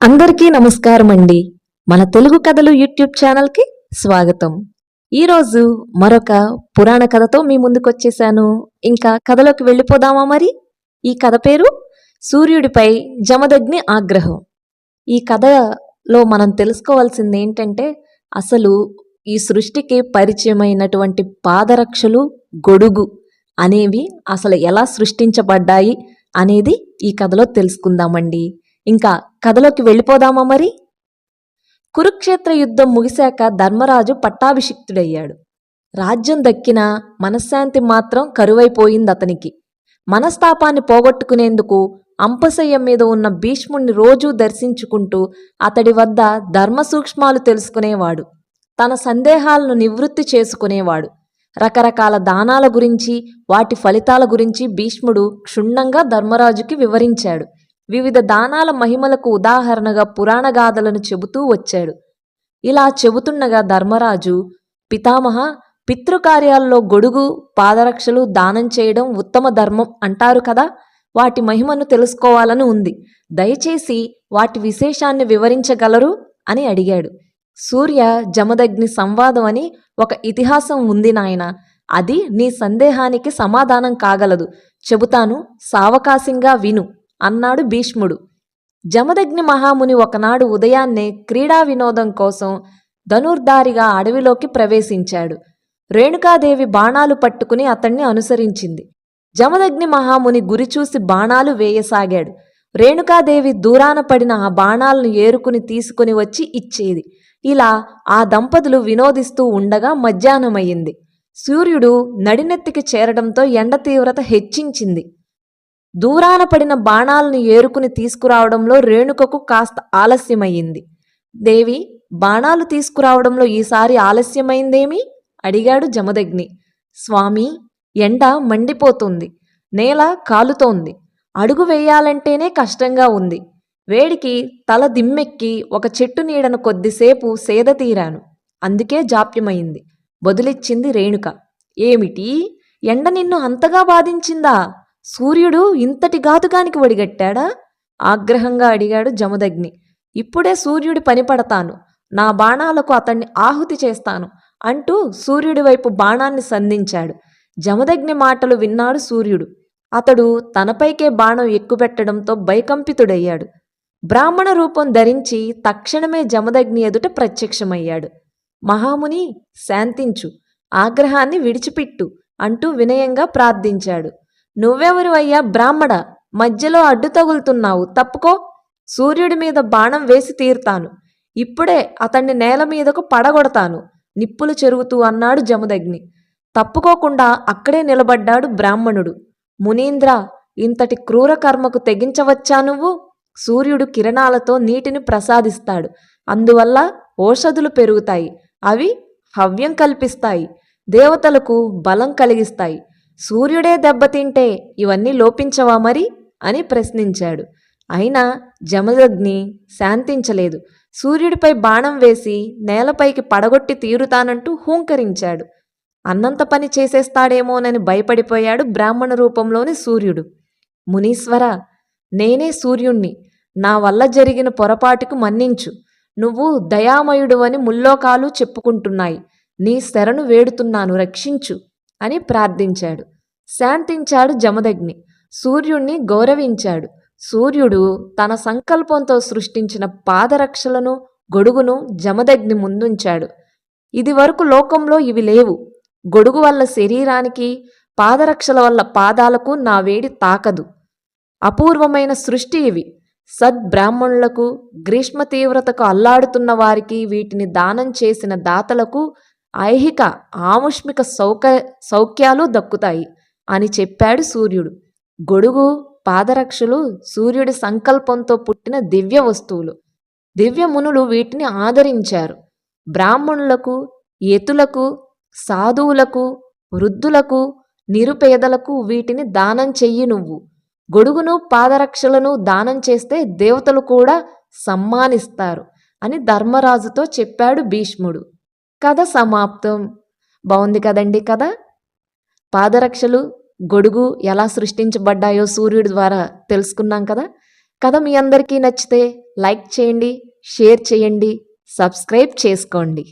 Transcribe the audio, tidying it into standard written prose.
అందరికీ నమస్కారం అండి. మన తెలుగు కథలు యూట్యూబ్ ఛానల్కి స్వాగతం. ఈరోజు మరొక పురాణ కథతో మీ ముందుకొచ్చేసాను. ఇంకా కథలోకి వెళ్ళిపోదామా మరి? ఈ కథ పేరు సూర్యుడిపై జమదగ్ని ఆగ్రహం. ఈ కథలో మనం తెలుసుకోవాల్సింది ఏంటంటే, అసలు ఈ సృష్టికి పరిచయమైనటువంటి పాదరక్షలు, గొడుగు అనేవి అసలు ఎలా సృష్టించబడ్డాయి అనేది ఈ కథలో తెలుసుకుందామండి. ఇంకా కథలోకి వెళ్ళిపోదామా మరి? కురుక్షేత్ర యుద్ధం ముగిశాక ధర్మరాజు పట్టాభిషిక్తుడయ్యాడు. రాజ్యం దక్కిన మనశ్శాంతి మాత్రం కరువైపోయింది అతనికి. మనస్తాపాన్ని పోగొట్టుకునేందుకు అంపశయ్య మీద ఉన్న భీష్ముణ్ణి రోజూ దర్శించుకుంటూ అతడి వద్ద ధర్మ సూక్ష్మాలు తెలుసుకునేవాడు. తన సందేహాలను నివృత్తి చేసుకునేవాడు. రకరకాల దానాల గురించి, వాటి ఫలితాల గురించి భీష్ముడు క్షుణ్ణంగా ధర్మరాజుకి వివరించాడు. వివిధ దానాల మహిమలకు ఉదాహరణగా పురాణగాథలను చెబుతూ వచ్చాడు. ఇలా చెబుతుండగా ధర్మరాజు, పితామహ, పితృకార్యాల్లో గొడుగు, పాదరక్షలు దానం చేయడం ఉత్తమ ధర్మం అంటారు కదా, వాటి మహిమను తెలుసుకోవాలని ఉంది. దయచేసి వాటి విశేషాన్ని వివరించగలరు అని అడిగాడు. సూర్య జమదగ్ని సంవాదం అని ఒక ఇతిహాసం ఉంది నాయన. అది నీ సందేహానికి సమాధానం కాగలదు. చెబుతాను, సావకాశంగా విను అన్నాడు భీష్ముడు. జమదగ్ని మహాముని ఒకనాడు ఉదయాన్నే క్రీడా వినోదం కోసం ధనుర్ధారిగా అడవిలోకి ప్రవేశించాడు. రేణుకాదేవి బాణాలు పట్టుకుని అతన్ని అనుసరించింది. జమదగ్ని మహాముని గురిచూసి బాణాలు వేయసాగాడు. రేణుకాదేవి దూరాన పడిన ఆ బాణాలను ఏరుకుని తీసుకుని వచ్చి ఇచ్చేది. ఇలా ఆ దంపతులు వినోదిస్తూ ఉండగా మధ్యాహ్నమయ్యింది. సూర్యుడు నడినెత్తికి చేరడంతో ఎండ తీవ్రత హెచ్చించింది. దూరాన పడిన బాణాలను ఏరుకుని తీసుకురావడంలో రేణుకకు కాస్త ఆలస్యమయ్యింది. దేవి, బాణాలు తీసుకురావడంలో ఈసారి ఆలస్యమైందేమి? అడిగాడు జమదగ్ని. స్వామి, ఎండ మండిపోతుంది, నేల కాలుతోంది, అడుగు వేయాలంటేనే కష్టంగా ఉంది. వేడికి తల దిమ్మెక్కి ఒక చెట్టు నీడను కొద్దిసేపు సేద తీరాను, అందుకే జాప్యమైంది బదులిచ్చింది రేణుక. ఏమిటి, ఎండ నిన్ను అంతగా బాధించిందా? సూర్యుడు ఇంతటి ఘాతుకానికి ఒడిగట్టాడా? ఆగ్రహంగా అడిగాడు జమదగ్ని. ఇప్పుడే సూర్యుడి పని పడతాను, నా బాణాలకు అతన్ని ఆహుతి చేస్తాను అంటూ సూర్యుడి వైపు బాణాన్ని సంధించాడు. జమదగ్ని మాటలు విన్నాడు సూర్యుడు. అతడు తనపైకే బాణం ఎక్కుపెట్టడంతో భయకంపితుడయ్యాడు. బ్రాహ్మణ రూపం ధరించి తక్షణమే జమదగ్ని ఎదుట ప్రత్యక్షమయ్యాడు. మహాముని, శాంతించు, ఆగ్రహాన్ని విడిచిపెట్టు అంటూ వినయంగా ప్రార్థించాడు. నువ్వెవరు అయ్యా బ్రాహ్మణ? మధ్యలో అడ్డు తగులుతున్నావు, తప్పుకో. సూర్యుడి మీద బాణం వేసి తీరుతాను, ఇప్పుడే అతన్ని నేల మీదకు పడగొడతాను నిప్పులు చెరుగుతూ అన్నాడు జమదగ్ని. తప్పుకోకుండా అక్కడే నిలబడ్డాడు బ్రాహ్మణుడు. మునీంద్ర, ఇంతటి క్రూర కర్మకు తెగించవచ్చా నువ్వు? సూర్యుడు కిరణాలతో నీటిని ప్రసాదిస్తాడు, అందువల్ల ఓషధులు పెరుగుతాయి, అవి హవ్యం కల్పిస్తాయి, దేవతలకు బలం కలిగిస్తాయి. సూర్యుడే దెబ్బతింటే ఇవన్నీ లోపించవా మరి అని ప్రశ్నించాడు. అయినా జమదగ్ని శాంతించలేదు. సూర్యుడిపై బాణం వేసి నేలపైకి పడగొట్టి తీరుతానంటూ హూంకరించాడు. అన్నంత పని చేసేస్తాడేమోనని భయపడిపోయాడు బ్రాహ్మణ రూపంలోని సూర్యుడు. మునీశ్వర, నేనే సూర్యుణ్ణి, నా వల్ల జరిగిన పొరపాటుకు మన్నించు. నువ్వు దయామయుడు అని ముల్లోకాలు చెప్పుకుంటున్నాయి, నీ శరణు వేడుతున్నాను, రక్షించు అని ప్రార్థించాడు. శాంతించాడు జమదగ్ని. సూర్యుణ్ణి గౌరవించాడు. సూర్యుడు తన సంకల్పంతో సృష్టించిన పాదరక్షలను, గొడుగును జమదగ్ని ముందుంచాడు. ఇది వరకు లోకంలో ఇవి లేవు. గొడుగు వల్ల శరీరానికి, పాదరక్షల వల్ల పాదాలకు నా వేడి తాకదు. అపూర్వమైన సృష్టి ఇవి. సద్బ్రాహ్మణులకు, గ్రీష్మ తీవ్రతకు అల్లాడుతున్న వారికి, వీటిని దానం చేసిన దాతలకు ఐహిక, ఆముష్మిక సౌఖ్యాలు దక్కుతాయి అని చెప్పాడు సూర్యుడు. గొడుగు, పాదరక్షలు సూర్యుడి సంకల్పంతో పుట్టిన దివ్య వస్తువులు. దివ్యమునులు వీటిని ఆదరించారు. బ్రాహ్మణులకు, యతులకు, సాధువులకు, వృద్ధులకు, నిరుపేదలకు వీటిని దానం చెయ్యి నువ్వు. గొడుగును, పాదరక్షలను దానం చేస్తే దేవతలు కూడా సమ్మానిస్తారు అని ధర్మరాజుతో చెప్పాడు భీష్ముడు. కథ సమాప్తం. బాగుంది కదండి కథ. పాదరక్షలు, గొడుగు ఎలా సృష్టించబడ్డాయో సూర్యుడి ద్వారా తెలుసుకున్నాం కదా. కథ మీ అందరికీ నచ్చితే లైక్ చేయండి, షేర్ చేయండి, సబ్స్క్రైబ్ చేసుకోండి.